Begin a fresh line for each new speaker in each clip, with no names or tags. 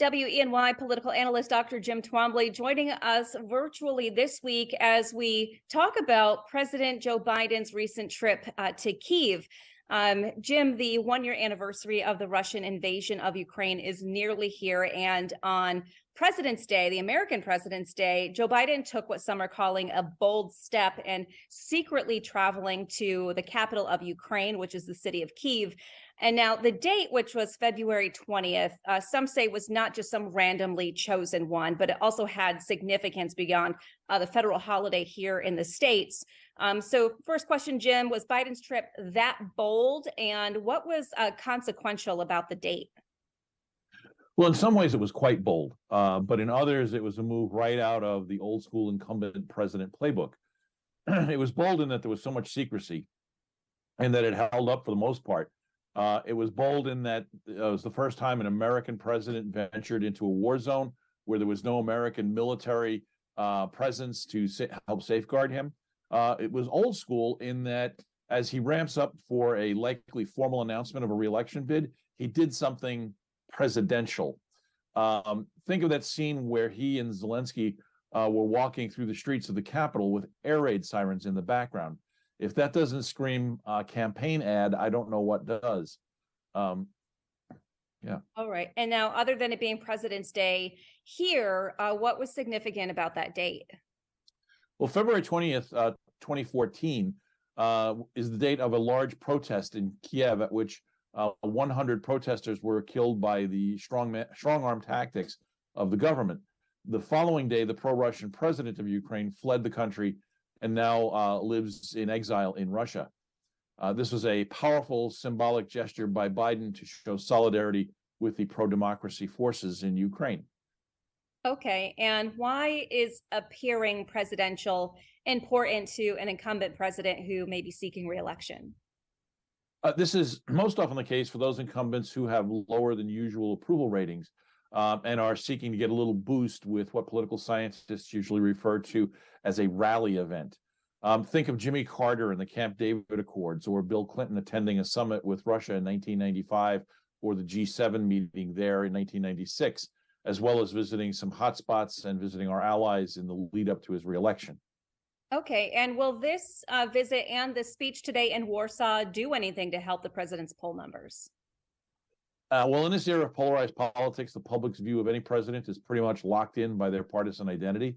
WENY Political Analyst Dr. Jim Twombly joining us virtually this week as we talk about President Joe Biden's recent trip to Kyiv. Jim, the one-year anniversary of the Russian invasion of Ukraine is nearly here, and on President's Day, the American President's Day, Joe Biden took what some are calling a bold step and secretly traveling to the capital of Ukraine, which is the city of Kyiv. And now the date, which was February 20th, some say was not just some randomly chosen one, but it also had significance beyond the federal holiday here in the States. So first question, Jim, was Biden's trip that bold, and what was consequential about the date?
Well, in some ways it was quite bold, but in others it was a move right out of the old school incumbent president playbook. It was bold in that there was so much secrecy and that it held up for the most part. It was bold in that it was the first time an American president ventured into a war zone where there was no American military presence to help safeguard him. It was old school in that as he ramps up for a likely formal announcement of a re-election bid, he did something presidential. Think of that scene where he and Zelensky were walking through the streets of the Capitol with air raid sirens in the background. If that doesn't scream campaign ad, I don't know what does. Yeah.
All right. And now, other than it being President's Day here, what was significant about that date?
Well, February 20th, 2014 is the date of a large protest in Kyiv at which 100 protesters were killed by the strong-arm tactics of the government. The following day, the pro-Russian president of Ukraine fled the country and now lives in exile in Russia. This was a powerful symbolic gesture by Biden to show solidarity with the pro-democracy forces in Ukraine.
Okay, and why is appearing presidential important to an incumbent president who may be seeking re-election?
This is most often the case for those incumbents who have lower than usual approval ratings and are seeking to get a little boost with what political scientists usually refer to as a rally event. Think of Jimmy Carter and the Camp David Accords, or Bill Clinton attending a summit with Russia in 1995, or the G7 meeting there in 1996, as well as visiting some hotspots and visiting our allies in the lead up to his reelection.
Okay, and will this visit and the speech today in Warsaw do anything to help the president's poll numbers?
Well, in this era of polarized politics, the public's view of any president is pretty much locked in by their partisan identity.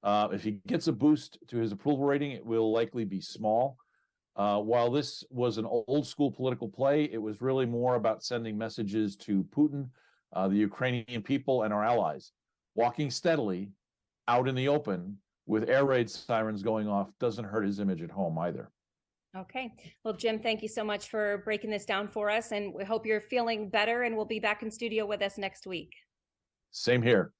If he gets a boost to his approval rating, it will likely be small. While this was an old school political play, it was really more about sending messages to Putin, the Ukrainian people, and our allies. Walking steadily out in the open with air raid sirens going off doesn't hurt his image at home either.
Okay. Well, Jim, thank you so much for breaking this down for us, and we hope you're feeling better, and we'll be back in studio with us next week.
Same here.